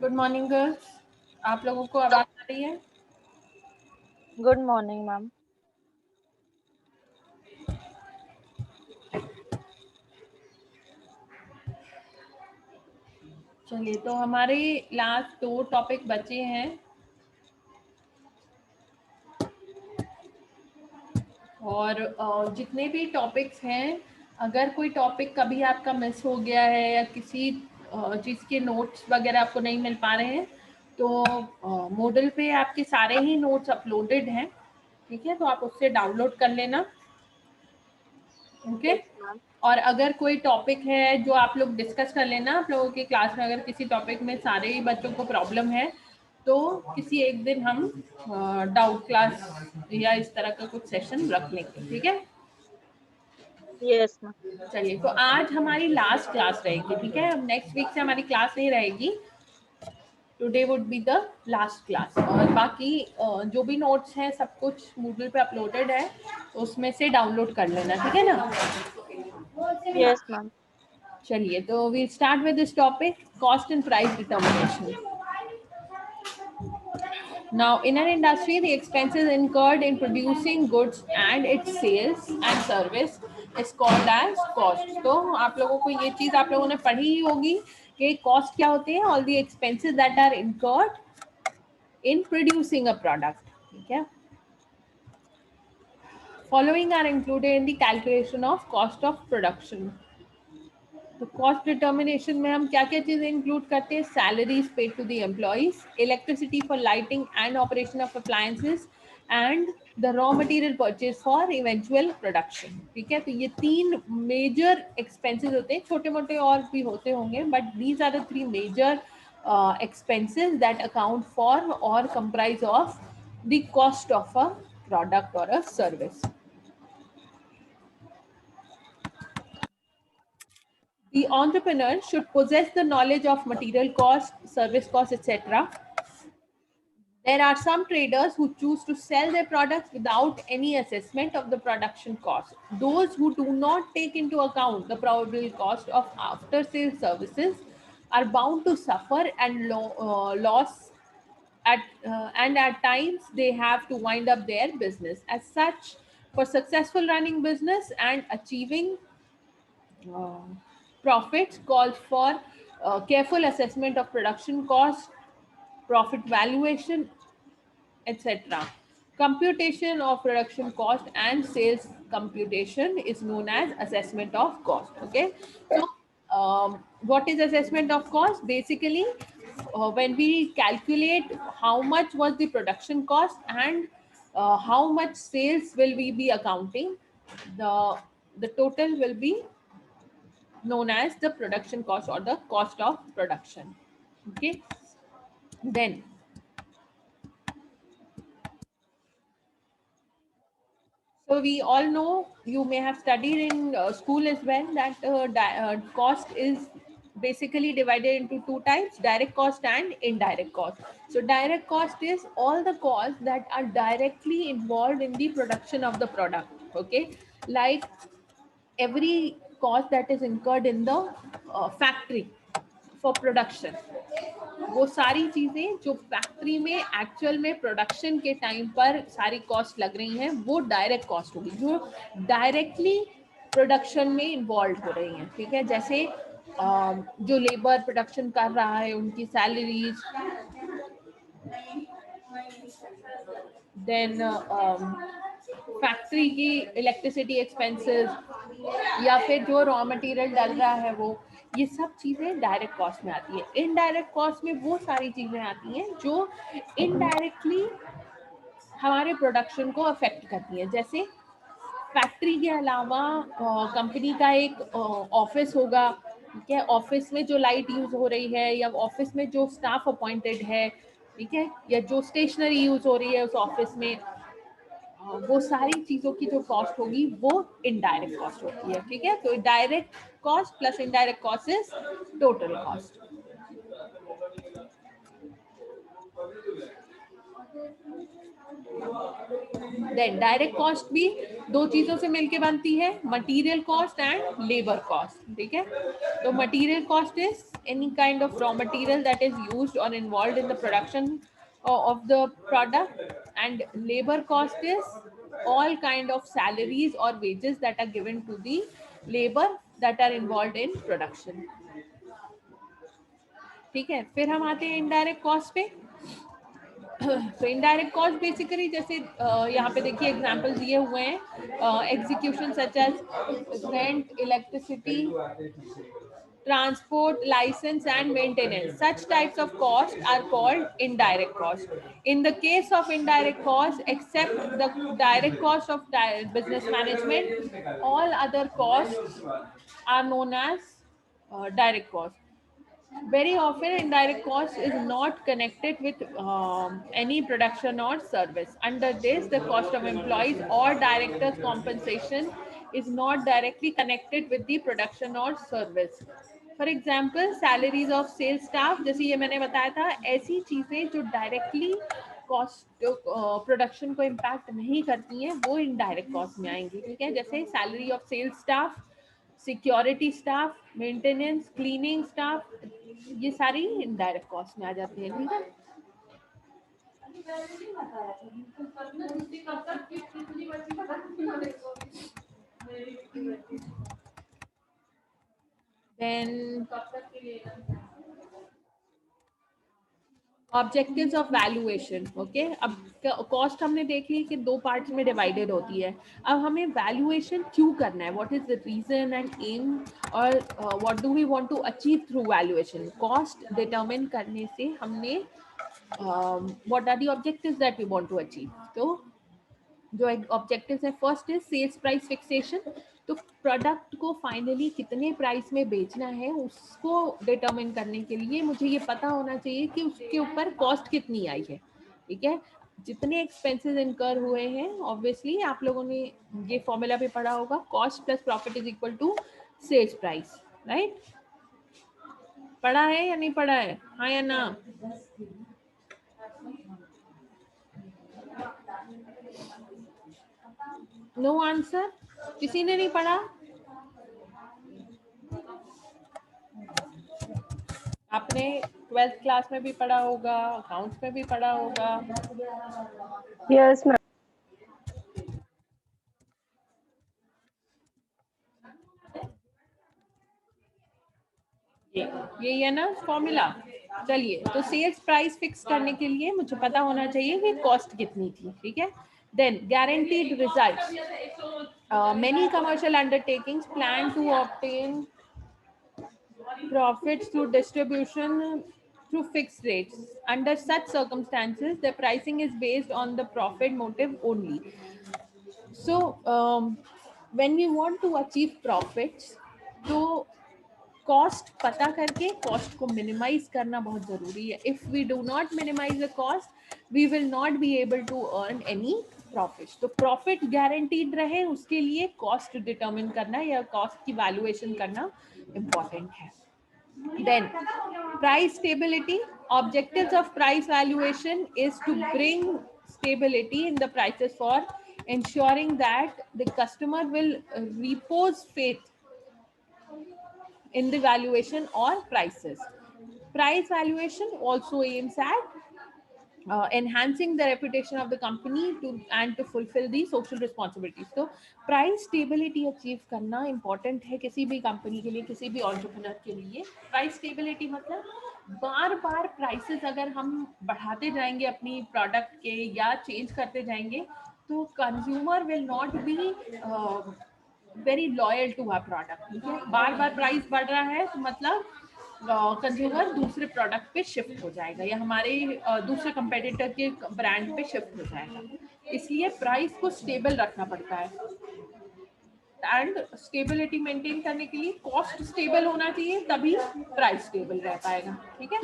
Good morning girls, आप लोगों को आवाज आ रही है? Good morning ma'am. चलिए, तो हमारे लास्ट 2 टॉपिक बचे हैं और जितने भी टॉपिक्स हैं, अगर कोई टॉपिक कभी आपका मिस हो गया है या किसी चीज़ के नोट्स वगैरह आपको नहीं मिल पा रहे हैं, तो मोडल पे आपके सारे ही नोट्स अपलोडेड हैं, ठीक है? तो आप उससे डाउनलोड कर लेना, ओके? और अगर कोई टॉपिक है जो आप लोग डिस्कस कर लेना, आप लोगों की क्लास में अगर किसी टॉपिक में सारे ही बच्चों को प्रॉब्लम है, तो किसी एक दिन हम डाउट क्लास या इस तरह का कुछ सेशन रख लेंगे, ठीक है? Yes ma'am. चलिए, तो आज हमारी लास्ट क्लास रहेगी, ठीक है? अब नेक्स्ट वीक से हमारी क्लास नहीं रहेगी, today would be the last class. और बाकी जो भी नोट्स हैं सब कुछ मूडल पे अपलोडेड है, तो उसमें से डाउनलोड कर लेना, ठीक है ना? Yes ma'am. चलिए, तो we start with this topic, cost and price determination. Now, in an industry, the expenses incurred in producing goods and its sales and service is called as cost. तो आप लोगों को ये चीज आप लोगों ने पढ़ी ही होगी कि cost क्या होते हैं? All the expenses that are incurred in producing a product. ठीक है? Following are included in the calculation of cost of production. तो कॉस्ट डिटर्मिनेशन में हम क्या क्या चीजें इंक्लूड करते हैं? Salaries paid to the employees, electricity for lighting and operation of appliances and the raw material purchase for eventual production. ठीक है, तो ये 3 मेजर एक्सपेंसेस होते हैं, छोटे मोटे और भी होते होंगे, but these are the 3 major expenses that account for or comprise of the cost of a product or a service. The entrepreneur should possess the knowledge of material cost, service cost, etc. There are some traders who choose to sell their products without any assessment of the production cost. Those who do not take into account the probable cost of after-sales services are bound to suffer and loss and at times they have to wind up their business. As such, for successful running business and achieving uh, profits calls for careful assessment of production cost, profit valuation, etc. Computation of production cost and sales computation is known as assessment of cost. Okay, so what is assessment of cost? Basically, when we calculate how much was the production cost and how much sales will we be accounting, the total will be known as the production cost or the cost of production. Okay, then so we all know, you may have studied in school as well, that cost is basically divided into 2 types, direct cost and indirect cost. So direct cost is all the costs that are directly involved in the production of the product. Okay, like every cost that is incurred in the factory for production, वो सारी चीजें जो factory में actual में production के time पर सारी cost लग रही हैं, वो डायरेक्ट कॉस्ट होगी, जो डायरेक्टली प्रोडक्शन में इन्वॉल्व हो रही हैं. ठीक है, जैसे जो लेबर प्रोडक्शन कर रहा है उनकी सैलरीज, देन फैक्ट्री की इलेक्ट्रिसिटी एक्सपेंसेस, या फिर जो रॉ मटेरियल डल रहा है वो, ये सब चीजें डायरेक्ट कॉस्ट में आती है. इनडायरेक्ट कॉस्ट में वो सारी चीजें आती हैं जो इनडायरेक्टली हमारे प्रोडक्शन को अफेक्ट करती हैं. जैसे फैक्ट्री के अलावा कंपनी का एक ऑफिस होगा, ठीक है, ऑफिस में जो लाइट यूज हो रही है या ऑफिस में जो स्टाफ अपॉइंटेड है, ठीक है, या जो स्टेशनरी यूज हो रही है उस ऑफिस में, वो सारी चीजों की जो कॉस्ट होगी वो इनडायरेक्ट कॉस्ट होती है. ठीक है, तो direct cost plus indirect cost is total cost. Then direct cost भी दो चीजों से मिलके बनती है, material cost and labour cost, ठीक है। तो material cost is any kind of raw material that is used और involved in the production of the product, and labor cost is all kind of salaries or wages that are given to the labor that are involved in production, ठीक है। फिर हम आते हैं indirect cost पे। तो indirect cost basically जैसे यहाँ पे देखिए एग्जांपल दिए हुए हैं, execution such as rent, electricity, transport, license and maintenance. Such types of costs are called indirect cost. In the case of indirect cost, except the direct cost of business management, all other costs are known as direct cost. Very often indirect cost is not connected with any production or service. Under this, the cost of employees or directors compensation is not directly connected with the production or service. For example salaries of sales staff, जैसे ये मैंने बताया था, ऐसी चीजें जो directly cost production को impact नहीं करती हैं वो इनडायरेक्ट कॉस्ट में आएंगी, ठीक है। जैसे salary of sales staff, security staff, maintenance, cleaning staff, ये सारी इनडायरेक्ट कॉस्ट में आ जाती है, ठीक है। Then objectives of valuation, okay. अब कॉस्ट हमने देख ली कि दो पार्ट्स में डिवाइडेड होती है। अब हमें वैल्यूएशन क्यों करना है, what is the reason and aim, और what do we want to achieve through valuation. Cost determine करने से हमने what are the objectives that we want to achieve. तो जो ऑब्जेक्टिव्स है, first is sales price fixation. तो product को finally कितने प्राइस में बेचना है उसको डिटरमिन करने के लिए मुझे ये पता होना चाहिए कि उसके ऊपर कॉस्ट कितनी आई है, ठीक है। जितने एक्सपेंसेस इनकर हुए हैं, ऑब्वियसली आप लोगों ने ये फॉर्मूला भी पढ़ा होगा, cost plus profit is equal to sales price, right. पढ़ा है या नहीं पढ़ा है, हाँ या ना? नो आंसर, किसी ने नहीं पढ़ा? आपने 12th क्लास में भी पढ़ा होगा, अकाउंट्स में भी पढ़ा होगा। Yes ma'am. ये है ना फॉर्मूला। चलिए, तो सेल्स प्राइस फिक्स करने के लिए मुझे पता होना चाहिए कि कॉस्ट कितनी थी, ठीक है। Then guaranteed results, many commercial undertakings plan to obtain profits through distribution through fixed rates. Under such circumstances, the pricing is based on the profit motive only. So, when we want to achieve profits, तो cost पता करके cost को minimise करना बहुत जरूरी है। If we do not minimise the cost, we will not be able to earn any profit. तो profit guaranteed रहे उसके लिए कॉस्ट डिटरमिन करना या कॉस्ट की वैल्यूएशन करना इम्पॉर्टेंट है। Then price stability, objectives of price valuation is to bring stability in the prices for ensuring that the customer will repose faith in the valuation or prices. Price valuation also aims at enhancing the reputation of the company and to fulfill the social responsibilities. तो price stability achieve करना important है किसी भी company के लिए, किसी भी entrepreneur के लिए। प्राइस स्टेबिलिटी मतलब बार बार प्राइसेस अगर हम बढ़ाते जाएंगे अपनी प्रोडक्ट के या चेंज करते जाएंगे तो consumer will not be very loyal to our product, ठीक है। बार बार प्राइस बढ़ रहा है तो मतलब कंज्यूमर दूसरे प्रोडक्ट पे शिफ्ट हो जाएगा या हमारे दूसरे कंपेटिटर के ब्रांड पे शिफ्ट हो जाएगा। इसलिए प्राइस को स्टेबल रखना पड़ता है एंड स्टेबिलिटी मेंटेन करने के लिए कॉस्ट स्टेबल होना चाहिए, तभी प्राइस स्टेबल रह पाएगा, ठीक है।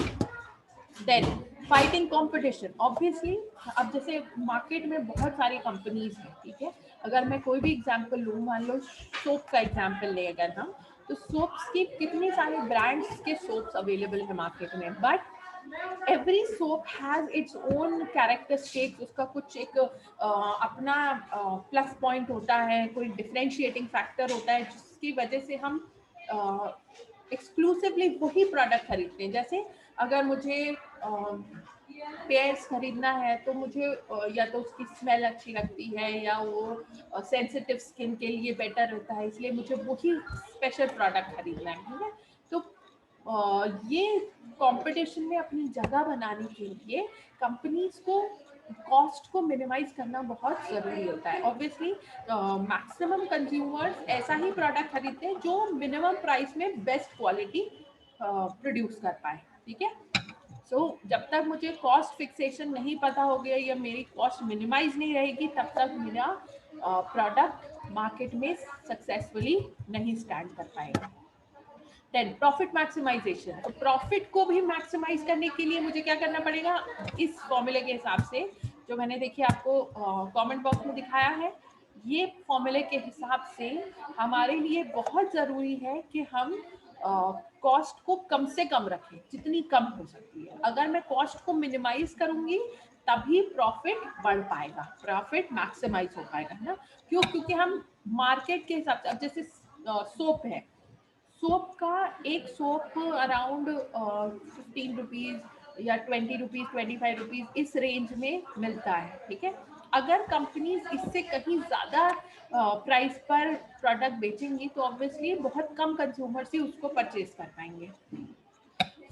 देन फाइटिंग कंपटीशन, ऑब्वियसली अब जैसे मार्केट में बहुत सारी कंपनीज हैं, ठीक है। अगर मैं कोई भी एग्जांपल लूँ, मान लो सोप का एग्जांपल ले अगर हम, तो सोप्स के कितने सारे ब्रांड्स के सोप्स अवेलेबल है मार्केट में, but every soap has its own characteristics, उसका कुछ एक अपना प्लस पॉइंट होता है, कोई डिफरेंशिएटिंग फैक्टर होता है जिसकी वजह से हम एक्सक्लूसिवली वही प्रोडक्ट खरीदते हैं। जैसे अगर मुझे पेयर्स खरीदना है तो मुझे या तो उसकी स्मेल अच्छी लगती है या वो सेंसिटिव स्किन के लिए बेटर रहता है, इसलिए मुझे वही स्पेशल प्रोडक्ट खरीदना है, ठीक है। तो ये कंपटीशन में अपनी जगह बनाने के लिए कंपनीज को कॉस्ट को मिनिमाइज करना बहुत ज़रूरी होता है। ऑब्वियसली मैक्सिमम कंज्यूमर्स ऐसा ही प्रोडक्ट खरीदते हैं जो मिनिमम प्राइस में बेस्ट क्वालिटी प्रोड्यूस कर पाए, ठीक है। जब तक मुझे कॉस्ट फिक्सेशन नहीं पता हो गया या मेरी कॉस्ट मिनिमाइज नहीं रहेगी, तब तक मेरा प्रोडक्ट मार्केट में सक्सेसफुली नहीं स्टैंड कर पाएगा। देन प्रॉफिट मैक्सिमाइजेशन, तो प्रॉफिट को भी मैक्सिमाइज करने के लिए मुझे क्या करना पड़ेगा, इस फॉर्मूले के हिसाब से जो मैंने देखिए आपको कमेंट बॉक्स में दिखाया है, ये फॉर्मूले के हिसाब से हमारे लिए बहुत ज़रूरी है कि हम कॉस्ट को कम से कम रखें, जितनी कम हो सकती है। अगर मैं कॉस्ट को मिनिमाइज करूंगी तभी प्रॉफिट बढ़ पाएगा, प्रॉफिट मैक्सिमाइज हो पाएगा, है ना। क्यों? क्योंकि हम मार्केट के हिसाब से, अब जैसे सोप है, सोप का एक सोप अराउंड 15 रुपीज या 20 रुपीज 25 रुपीज इस रेंज में मिलता है, ठीक है। अगर कंपनीज इससे कहीं ज्यादा प्राइस पर प्रोडक्ट बेचेंगी तो ऑब्वियसली बहुत कम कंज्यूमर्स ही उसको परचेज कर पाएंगे।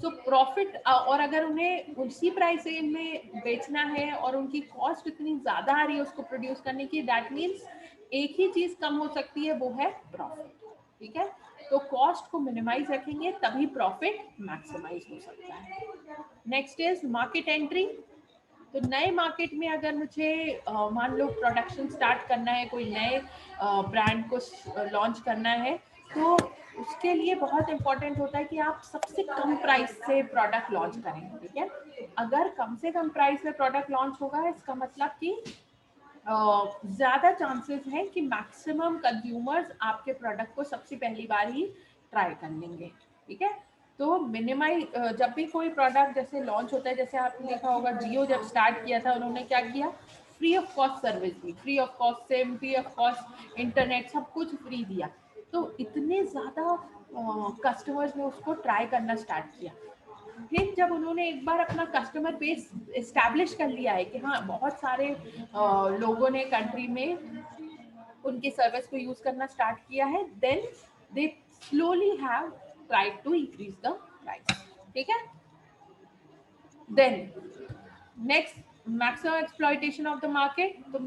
सो प्रॉफिट, और अगर उन्हें उसी प्राइस रेंज में बेचना है और उनकी कॉस्ट इतनी ज्यादा आ रही है उसको प्रोड्यूस करने की, दैट मीन्स एक ही चीज कम हो सकती है, वो है प्रॉफिट, ठीक है। तो कॉस्ट को मिनिमाइज रखेंगे तभी प्रॉफिट मैक्सिमाइज हो सकता है। Next is market entry. तो नए मार्केट में अगर मुझे मान लो प्रोडक्शन स्टार्ट करना है, कोई नए ब्रांड को लॉन्च करना है, तो उसके लिए बहुत इंपॉर्टेंट होता है कि आप सबसे कम प्राइस से प्रोडक्ट लॉन्च करें, ठीक है। अगर कम से कम प्राइस में प्रोडक्ट लॉन्च होगा, इसका मतलब कि ज़्यादा चांसेस हैं कि मैक्सिमम कंज्यूमर्स आपके प्रोडक्ट को सबसे पहली बार ही ट्राई कर लेंगे, ठीक है। तो मिनिमाइज, जब भी कोई प्रोडक्ट जैसे लॉन्च होता है, जैसे आपने देखा होगा जियो जब स्टार्ट किया था, उन्होंने क्या किया, free of cost service the, free of cost SIM, free of cost internet, सब कुछ फ्री दिया। तो इतने ज़्यादा कस्टमर्स ने उसको ट्राई करना स्टार्ट किया। फिर जब उन्होंने एक बार अपना कस्टमर बेस एस्टैब्लिश कर लिया है कि हाँ बहुत सारे लोगों ने कंट्री में उनकी सर्विस को यूज करना स्टार्ट किया है, then they slowly have tried to increase the price, ठीक है। Then next, maximum exploitation of the market. तो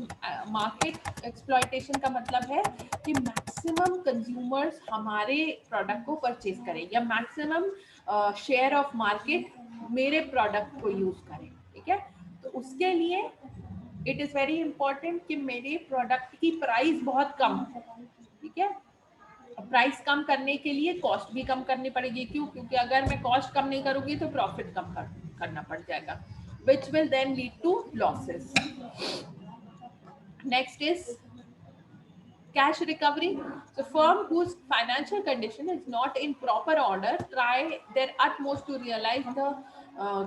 मार्केट एक्सप्लॉयटेशन का मतलब है कि मैक्सिमम कंज्यूमर्स हमारे प्रोडक्ट को परचेज करें या मैक्सिमम शेयर ऑफ मार्केट मेरे प्रोडक्ट को यूज करें, ठीक है। तो उसके लिए इट इज वेरी इंपॉर्टेंट कि मेरे प्रोडक्ट की प्राइस बहुत कम हो, ठीक है। प्राइस कम करने के लिए कॉस्ट भी कम करनी पड़ेगी। क्यों? क्योंकि अगर मैं कॉस्ट कम नहीं करूंगी तो प्रॉफिट कम करना पड़ जाएगा, which will then lead to losses. Next is cash recovery. So firm whose financial condition is not in proper order try their utmost to realize the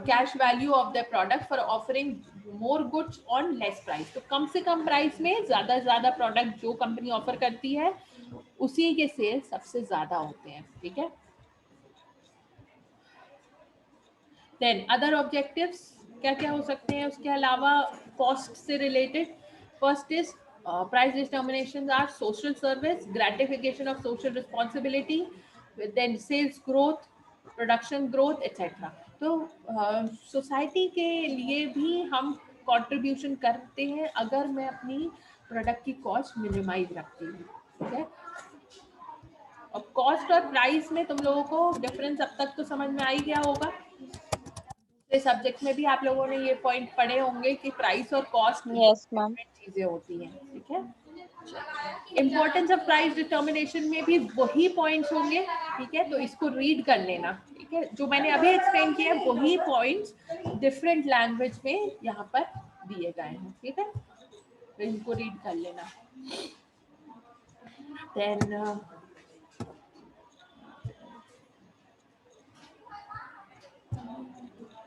cash value of their product for offering more goods on less price. तो कम से कम price में ज्यादा product जो company offer करती है उसी के cell सबसे ज्यादा होते हैं, ठीक है। देन अदर ऑब्जेक्टिव्स क्या क्या हो सकते हैं उसके अलावा कॉस्ट से related. First is price determination or social service, gratification of social responsibility, then sales growth, production growth etcetera. तो सोसाइटी के लिए भी हम कंट्रीब्यूशन करते हैं अगर मैं अपनी प्रोडक्ट की कॉस्ट मिनिमाइज रखती हूँ, ठीक है। और कॉस्ट और प्राइस में तुम लोगों को डिफरेंस अब तक तो समझ में आ ही गया होगा। सब्जेक्ट में भी आप लोगों ने ये पॉइंट पढ़े होंगे कि प्राइस और कॉस्ट Yes, ma'am. चीजें होती हैं, ठीक है। इम्पोर्टेंस ऑफ प्राइस डिटर्मिनेशन में भी वही पॉइंट्स होंगे, ठीक है। तो इसको रीड कर लेना, ठीक है। जो मैंने अभी एक्सप्लेन किया वही पॉइंट्स डिफरेंट लैंग्वेज में यहाँ पर दिए गए हैं, ठीक है। तो इनको रीड कर लेना। देन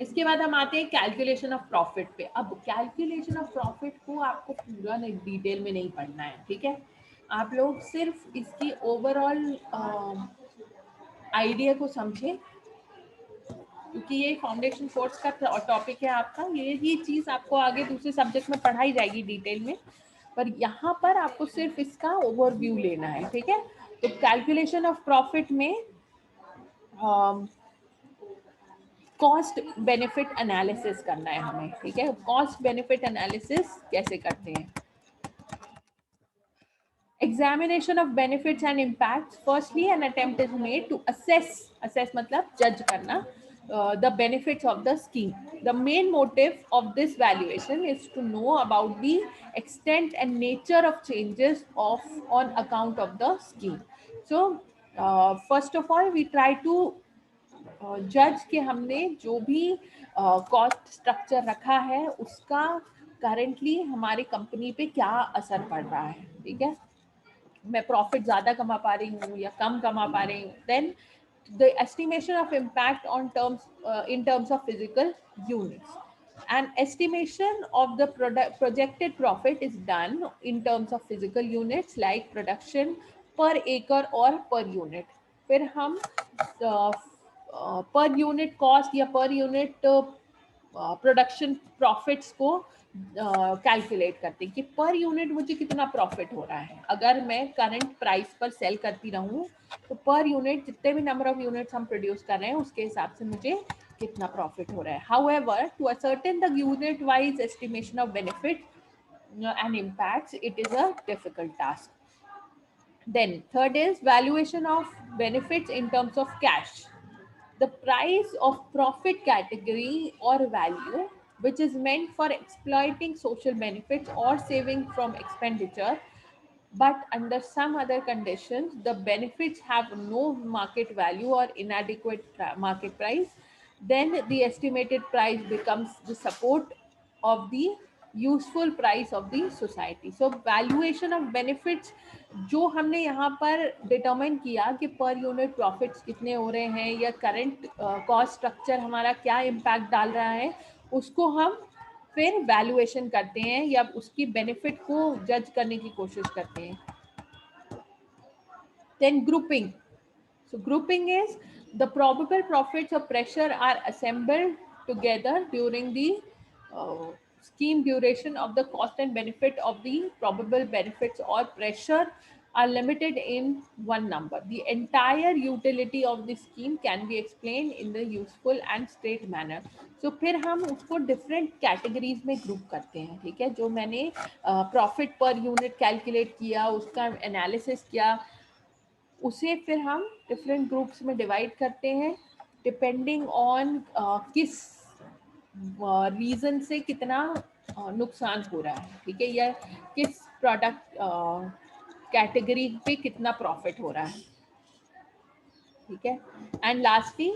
इसके बाद हम आते हैं कैलकुलेशन ऑफ प्रॉफिट पे। अब कैलकुलेशन ऑफ प्रॉफिट को आपको पूरा डिटेल में नहीं पढ़ना है, ठीक है। आप लोग सिर्फ इसकी ओवरऑल आइडिया को समझें, क्योंकि ये फाउंडेशन कोर्स का टॉपिक है आपका। ये चीज़ आपको आगे दूसरे सब्जेक्ट में पढ़ाई जाएगी डिटेल में, पर यहाँ पर आपको सिर्फ इसका ओवरव्यू लेना है, ठीक है। तो कैलकुलेशन ऑफ प्रॉफिट में कॉस्ट बेनिफिट एनालिसिस करना है हमें, ठीक है। कॉस्ट बेनिफिट एनालिसिस कैसे करते हैं? Examination of benefits and impacts. Firstly, an attempt is made to assess मतलब judge करना the benefits of the scheme. The main motive of this valuation is to know about the extent and nature of changes on account of the scheme. So first of all, we try to जज कि हमने जो भी cost structure रखा है उसका currently हमारी company पे क्या असर पड़ रहा है, ठीक है। मैं प्रॉफिट ज्यादा कमा पा रही हूँ या कम कमा पा रही हूँ। Then the estimation of impact on terms in terms of physical units. An estimation of the projected profit is done in terms of physical units like production per acre or per unit. फिर हम per unit cost या per unit production profits को calculate करते हैं कि per unit मुझे कितना profit हो रहा है। अगर मैं करंट प्राइस पर सेल करती रहूं तो पर यूनिट जितने भी नंबर ऑफ यूनिट्स हम प्रोड्यूस कर रहे हैं उसके हिसाब से मुझे कितना प्रॉफिट हो रहा है। However to ascertain the unit wise estimation of benefit and impacts, it is a difficult task. Then third is valuation of benefits in terms of cash. The price of profit category or value which is meant for exploiting social benefits or saving from expenditure, but under some other conditions the benefits have no market value or inadequate market price, then the estimated price becomes the support of the useful price of the society. So valuation of benefits जो हमने यहाँ पर determine किया कि per unit profits कितने हो रहे हैं या करंट कॉस्ट स्ट्रक्चर हमारा क्या इम्पैक्ट डाल रहा है, उसको हम फिर वैल्यूएशन करते हैं या उसकी बेनिफिट को जज करने की कोशिश करते हैं। Then grouping. So grouping is the probable profits of pressure are assembled together during the scheme duration of the cost and benefit of the probable benefits or pressure are limited in one number. The entire utility of the scheme can be explained in the useful and straight manner. So फिर हम उसको different categories में group करते हैं, ठीक है। जो मैंने profit per unit calculate किया, उसका analysis किया, उसे फिर हम डिफरेंट ग्रुप्स में डिवाइड करते हैं डिपेंडिंग ऑन किस रीजन से कितना नुकसान हो रहा है, ठीक है, या किस प्रोडक्ट कैटेगरी पे कितना प्रॉफिट हो रहा है, ठीक है। And lastly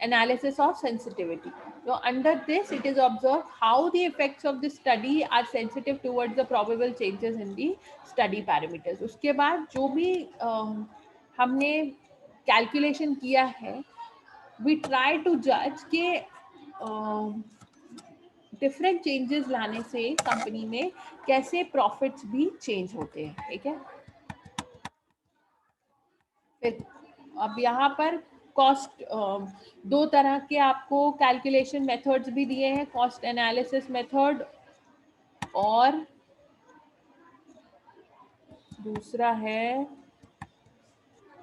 analysis of sensitivity. So under this it is observed how the effects of the study are sensitive towards the probable changes in the study parameters. उसके बाद जो भी हमने कैलकुलेशन किया है we try to judge कि different changes लाने से कंपनी में कैसे प्रॉफिट्स भी चेंज होते हैं, ठीक है। फिर अब यहाँ पर कॉस्ट दो तरह के आपको कैलकुलेशन मेथड्स भी दिए हैं, कॉस्ट एनालिसिस मेथड और दूसरा है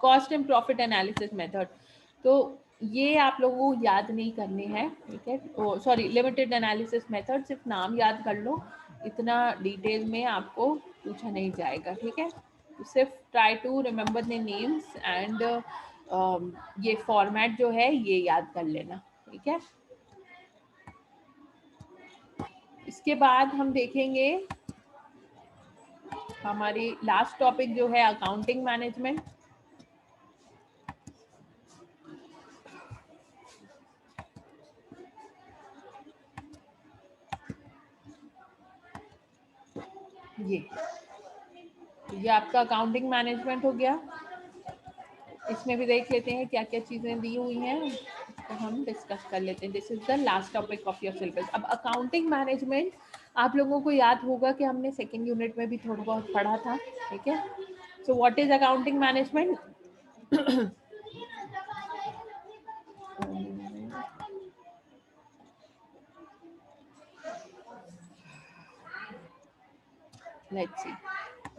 cost and profit analysis method. तो ये आप लोगों को याद नहीं करने हैं, ठीक है। सॉरी, लिमिटेड एनालिसिस मेथड सिर्फ नाम याद कर लो, इतना डिटेल में आपको पूछा नहीं जाएगा, ठीक है। सिर्फ try to remember the names and ये फॉर्मेट जो है ये याद कर लेना, ठीक है। इसके बाद हम देखेंगे हमारी लास्ट टॉपिक जो है अकाउंटिंग मैनेजमेंट। ये आपका अकाउंटिंग मैनेजमेंट हो गया। इसमें भी देख लेते हैं क्या क्या चीजें दी हुई हैं को हम डिस्कस कर लेते हैं. This is the last topic of your syllabus. अब अकाउंटिंग मैनेजमेंट आप लोगों को याद होगा कि हमने सेकेंड यूनिट में भी थोड़ा बहुत पढ़ा था. ठीक है. So what is accounting management? Let's see.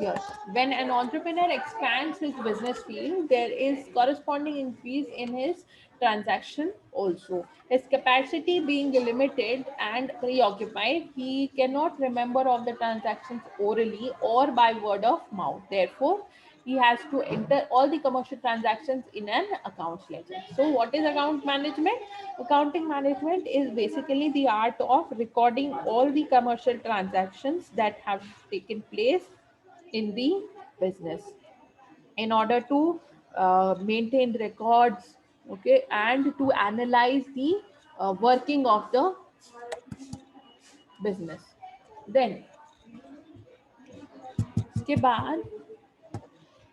Yes. When an entrepreneur expands his business field, there is corresponding increase in his transaction also. His capacity being limited and preoccupied, he cannot remember of the transactions orally or by word of mouth. Therefore, he has to enter all the commercial transactions in an accounts ledger. So what is account management? Accounting management is basically the art of recording all the commercial transactions that have taken place in the business in order to maintain records, okay, and to analyze the working of the business. Then इसके बाद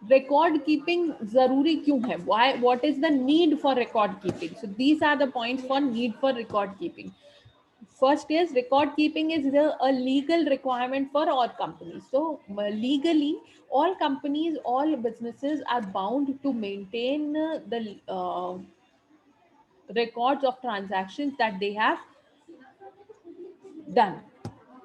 record keeping zaruri kyun hai? Why? What is the need for record keeping? So these are the points for need for record keeping. First is record keeping is a legal requirement for all companies. So legally all companies, all businesses are bound to maintain the records of transactions that they have done.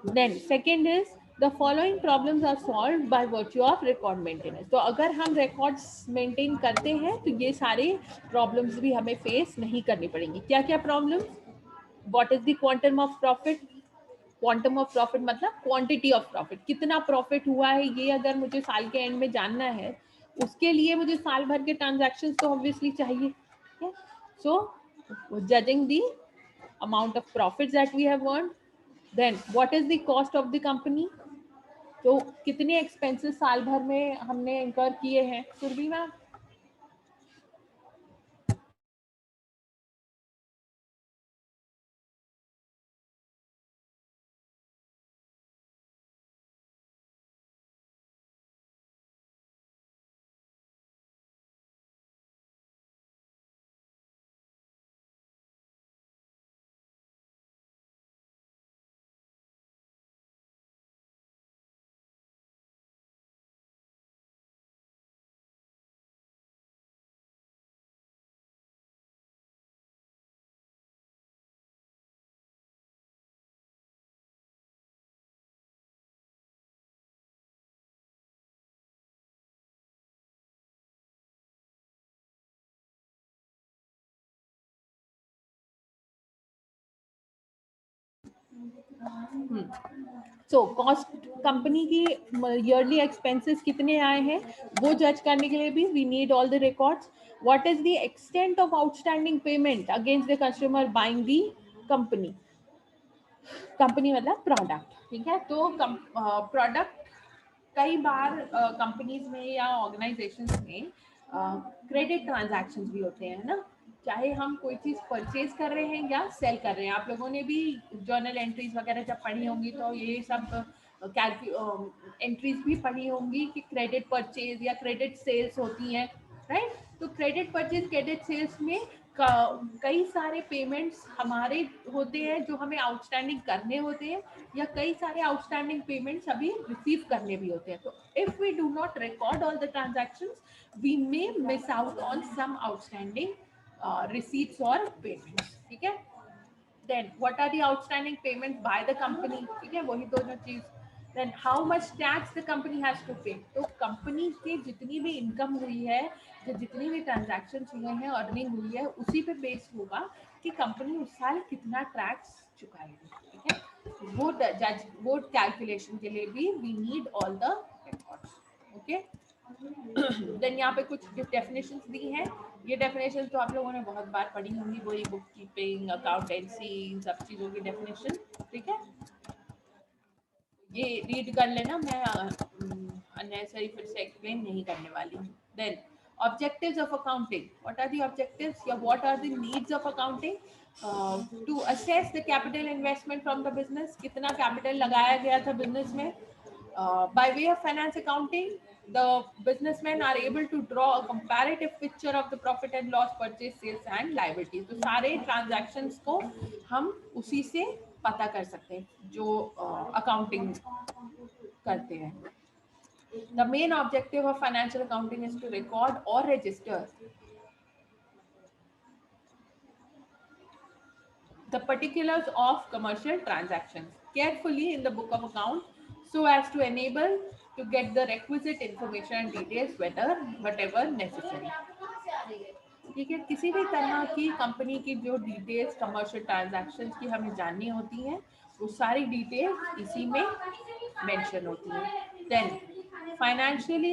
Then second is the following problems are solved by virtue of record maintenance. तो अगर हम records maintain करते हैं तो ये सारे problems भी हमें face नहीं करनी पड़ेंगी. क्या क्या problems? What is the quantum of profit? Quantum of profit मतलब क्वांटिटी ऑफ प्रॉफिट. कितना प्रॉफिट हुआ है ये अगर मुझे साल के एंड में जानना है, उसके लिए मुझे साल भर के ट्रांजैक्शंस तो ऑब्वियसली चाहिए. So judging the amount of profits that we have earned. Then what is the cost of the company. तो कितने एक्सपेंसेस साल भर में हमने इंकर किए हैं. Surabhi ma'am. So cost company की ईयरली एक्सपेंसेस कितने आए हैं वो जज करने के लिए भी we need all the records. What is the extent of outstanding payment against the consumer buying the company. Company मतलब प्रोडक्ट. ठीक है. तो प्रोडक्ट कई बार कंपनीज में या ऑर्गेनाइजेशंस में क्रेडिट ट्रांजैक्शंस भी होते हैं ना. चाहे हम कोई चीज परचेज कर रहे हैं या सेल कर रहे हैं. आप लोगों ने भी जर्नल एंट्रीज वगैरह जब पढ़ी होंगी तो ये सब एंट्रीज भी पढ़ी होंगी कि क्रेडिट परचेज या क्रेडिट सेल्स होती हैं. राइट. तो क्रेडिट परचेज क्रेडिट सेल्स में कई सारे पेमेंट्स हमारे होते हैं जो हमें आउटस्टैंडिंग करने होते हैं या कई सारे आउटस्टैंडिंग पेमेंट्स अभी रिसीव करने भी होते हैं. तो if we do not record all the transactions we may miss out on some outstanding receipts or payments. ठीक है. Then what are the outstanding payments by the company. ठीक है. वही दोनों चीज. Then how much tax the company has to pay. तो company की जितनी भी इनकम हुई है, जो जितनी भी ट्रांजैक्शन हुए हैं, अर्निंग हुई है, उसी पे बेस होगा कि कंपनी उस साल कितना टैक्स चुकाएगी. ठीक है. वो कैलकुलेशन के लिए भी we need all the records. Okay. Then यहाँ पे कुछ डेफिनेशंस दी हैं. ये डेफिनेशन तो आप लोगों ने बहुत बार पढ़ी होंगी. वही बुक कीपिंग, अकाउंटेंसी, इन सब चीज़ों की डेफिनेशन. ठीक है. ये रीड कर लेना. मैं अननेसेसरी फिर से एक्सप्लेन नहीं करने वाली हूँ. Then objectives of accounting. What are the objectives? Yeah, what are the needs of accounting? To assess the capital investment from the business. कितना capital लगाया गया था business में. By way of finance accounting, the businessmen are able to draw a comparative picture of the profit and loss, purchase, sales and liabilities. तो सारे transactions को हम उसी से पता कर सकते हैं जो accounting करते हैं. The main objective of financial accounting is to record or register the particulars of commercial transactions carefully in the book of account so as to enable to get the requisite information and details whatever necessary. ठीक है, किसी भी तरह की company की जो details commercial transactions की हमें जाननी होती हैं वो सारी डिटेल्स इसी में मेंशन होती हैं. Then financial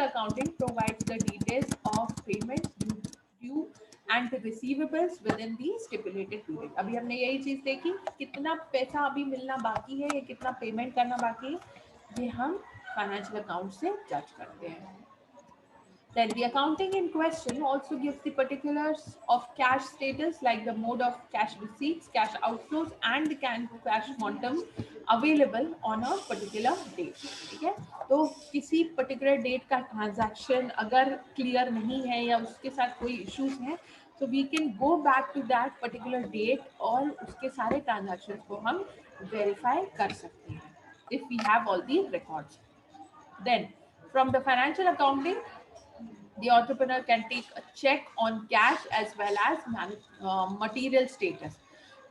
accounting provides the details of payments due and receivables within the stipulated period. अभी हमने यही चीज देखी, कितना पैसा अभी मिलना बाकी है या कितना पेमेंट करना बाकी है, ये हम फाइनेंशियल अकाउंट से जज करते हैं. Then the accounting in question also gives the particulars of cash status like the mode of cash receipts, cash outflows and the cash quantum available on a particular date. ठीक है, तो किसी particular date का transaction अगर clear नहीं है या उसके साथ कोई issues हैं, so we can go back to that particular date और उसके सारे transactions को हम verify कर सकते हैं if we have all the records. Then from the financial accounting, the entrepreneur can take a check on cash as well as material status.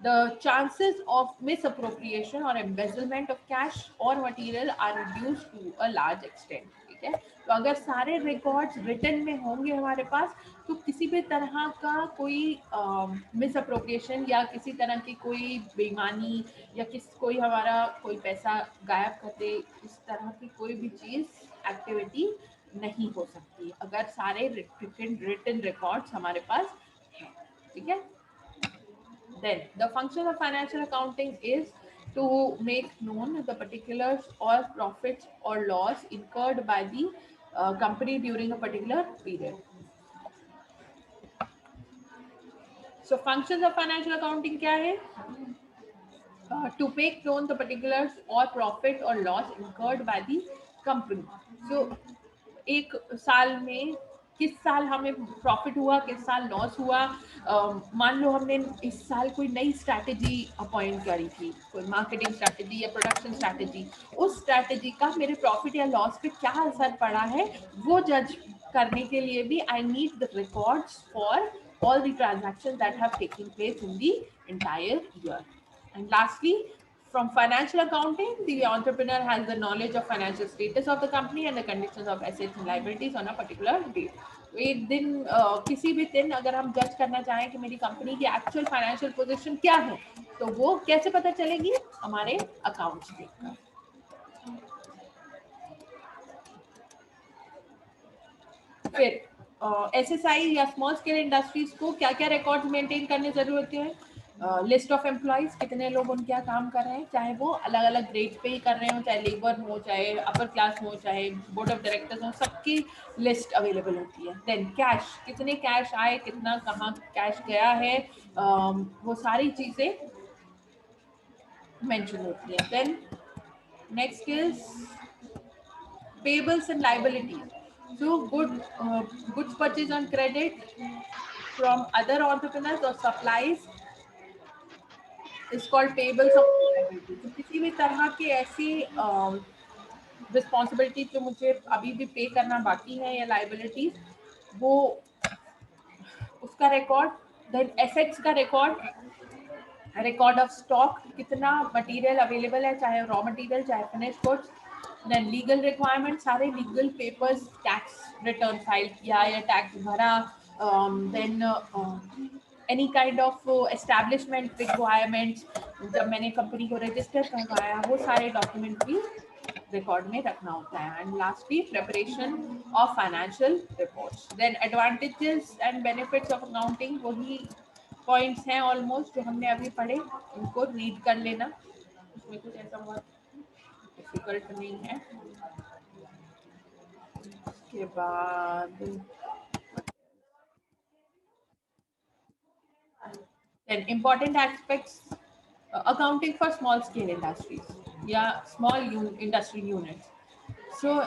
The chances of misappropriation or embezzlement of cash or material are reduced to a large extent. ठीक है, तो अगर सारे records written में होंगे हमारे पास तो किसी भी तरह का कोई मिसअप्रोप्रिएशन या किसी तरह की कोई बेईमानी या कोई हमारा कोई पैसा गायब करते इस तरह की कोई भी चीज एक्टिविटी नहीं हो सकती अगर सारे रिटन रिकॉर्ड्स हमारे पास हैं. ठीक है. Then the function of financial accounting is to make known the particulars or profits or loss incurred by the company during a particular period. So functions of financial accounting क्या है? To make known the particulars or profit or loss incurred by the company. So एक साल में किस साल हमें profit हुआ, किस साल लॉस हुआ. मान लो हमने इस साल कोई नई स्ट्रैटेजी अपॉइंट करी थी, कोई मार्केटिंग स्ट्रैटेजी या प्रोडक्शन स्ट्रैटेजी, उस स्ट्रैटेजी का मेरे प्रॉफिट या लॉस पे क्या असर पड़ा है वो जज करने के लिए भी I need the records for all the transactions that have taken place in the entire year. And lastly, from financial accounting, the entrepreneur has the knowledge of financial status of the company and the conditions of assets and liabilities on a particular date. एक दिन किसी भी दिन अगर हम जज करना चाहें कि मेरी कंपनी की एक्चुअल फाइनेंशियल पोजीशन क्या है तो वो कैसे पता चलेगी, हमारे अकाउंट्स देखकर. फिर एसएसआई या स्मॉल स्केल इंडस्ट्रीज को क्या क्या रिकॉर्ड्स मेंटेन करने जरूरत है. लिस्ट ऑफ एम्प्लॉइज, कितने लोग उनके यहाँ काम कर रहे हैं, चाहे वो अलग अलग ग्रेड पे ही कर रहे हो, चाहे लेबर हो, चाहे अपर क्लास हो, चाहे बोर्ड ऑफ डायरेक्टर्स हो, सबकी लिस्ट अवेलेबल होती है. देन कैश, कितने कैश आए, कितना कहाँ कैश गया है, वो सारी चीजें मेंशन होती है. Then next is payables and liabilities. So goods purchased on credit from other entrepreneurs or supplies is called payables of liability. तो किसी भी तरह की ऐसी रिस्पॉन्सिबिलिटी जो मुझे अभी भी पे करना बाकी है या लाइबिलिटीज, वो उसका रिकॉर्ड. देन एसेट्स का रिकॉर्ड ऑफ स्टॉक, कितना मटेरियल अवेलेबल है, चाहे रॉ मटेरियल चाहे finish goods. Then legal requirement, सारे legal papers, tax return file किया या टैक्स भरा. Then any kind of establishment requirements, जब मैंने कंपनी को रजिस्टर करवाया वो सारे डॉक्यूमेंट भी रिकॉर्ड में रखना होता है. And lastly preparation of financial reports. Then advantages and benefits of accounting, वही पॉइंट्स हैं ऑलमोस्ट जो हमने अभी पढ़े, उनको रीड कर लेना, उसमें कुछ ऐसा बहुत डिफिकल्ट नहीं है. उसके बाद then important aspects accounting for small scale industries या small industrial units. So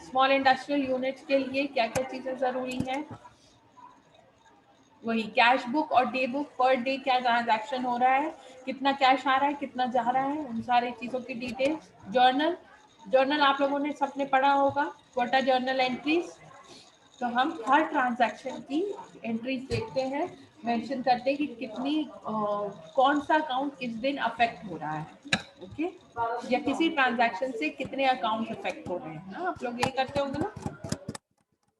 small industrial units के लिए क्या क्या चीजें जरूरी हैं? वही कैश बुक और डे बुक, पर डे क्या ट्रांजैक्शन हो रहा है, कितना कैश आ रहा है, कितना जा रहा है, उन सारी चीजों की डिटेल्स। जर्नल, जर्नल आप लोगों ने सबने पढ़ा होगा, व्हाट आर जर्नल एंट्रीज। तो हम हर ट्रांजैक्शन की एंट्रीज देखते हैं, मेंशन करते हैं कि कितनी कौन सा अकाउंट किस दिन अफेक्ट हो रहा है, ओके, या किसी ट्रांजैक्शन से कितने अकाउंट अफेक्ट हो रहे हैं ना, आप लोग यही करते होंगे ना।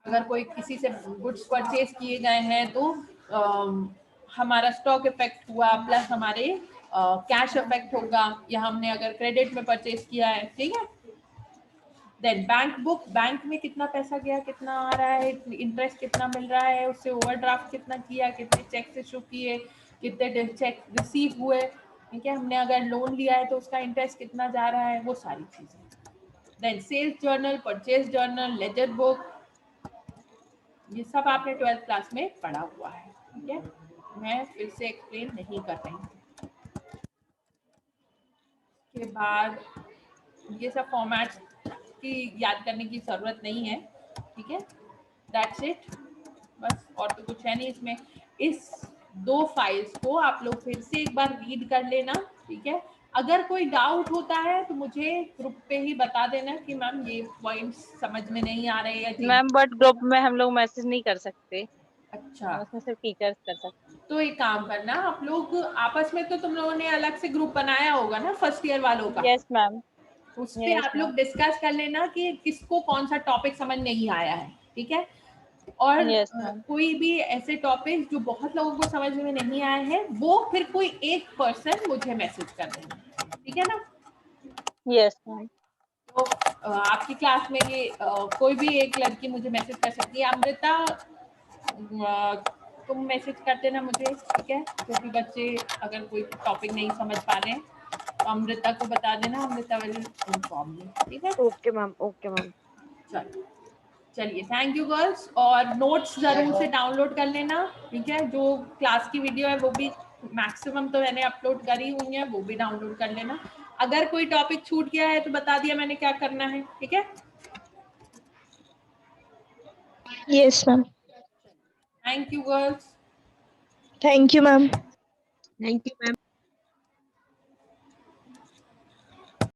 अगर कोई किसी से गुड्स परचेज किए गए हैं तो हमारा स्टॉक इफेक्ट हुआ प्लस हमारे कैश इफेक्ट होगा, या हमने अगर क्रेडिट में परचेज किया है, ठीक है। देन बैंक बुक, बैंक में कितना पैसा गया, कितना आ रहा है, इंटरेस्ट कितना मिल रहा है, उससे ओवरड्राफ्ट कितना किया, कितने चेक इशू किए, कितने चेक रिसीव हुए, ठीक है। हमने अगर लोन लिया है तो उसका इंटरेस्ट कितना जा रहा है, वो सारी चीजें। Then sales journal, purchase journal, ledger book, ये सब आपने 12th क्लास में पढ़ा हुआ है, ठीक है। मैं फिर से एक्सप्लेन नहीं कर रही हूँ। के बाद ये सब फॉर्मेट्स की याद करने की जरूरत नहीं है, ठीक है। दैट्स इट, बस, और तो कुछ है नहीं इसमें। इस 2 फाइल्स को आप लोग फिर से एक बार रीड कर लेना, ठीक है। अगर कोई डाउट होता है तो मुझे ग्रुप पे ही बता देना कि मैम ये पॉइंट्स समझ में नहीं आ रहे हैं। मैम बट ग्रुप में हम लोग मैसेज नहीं कर सकते। अच्छा, उसमें सिर्फ टीचर्स कर सकते। तो एक काम करना, आप लोग आपस में तो तुम लोगों ने अलग से ग्रुप बनाया होगा ना फर्स्ट ईयर वालों का। Yes ma'am. उस पे आप लोग डिस्कस कर लेना कि किसको कौन सा टॉपिक समझ नहीं आया है, ठीक है। और यस मैम। कोई भी ऐसे टॉपिक जो बहुत लोगों को समझ में नहीं आए हैं, वो फिर कोई एक पर्सन मुझे मैसेज कर देना, ठीक है ना। Yes ma'am. तो आपकी क्लास में ये कोई भी एक लड़की मुझे मैसेज कर सकती है। अमृता, तुम मैसेज कर देना मुझे, ठीक है। जो भी बच्चे अगर कोई टॉपिक नहीं समझ पा रहे हैं तो अमृता को बता देना, अमृता विल इन्फॉर्म यू, ठीक है। Okay ma'am, okay ma'am. चलिए चलिए, थैंक यू गर्ल्स। और नोट्स जरूर से डाउनलोड कर लेना, ठीक है। जो क्लास की वीडियो है वो भी मैक्सिमम तो मैंने अपलोड करी हुई है, वो भी डाउनलोड कर लेना। अगर कोई टॉपिक छूट गया है तो बता दिया मैंने क्या करना है, ठीक है। Yes ma'am. Thank you girls. Thank you ma'am. Thank you ma'am.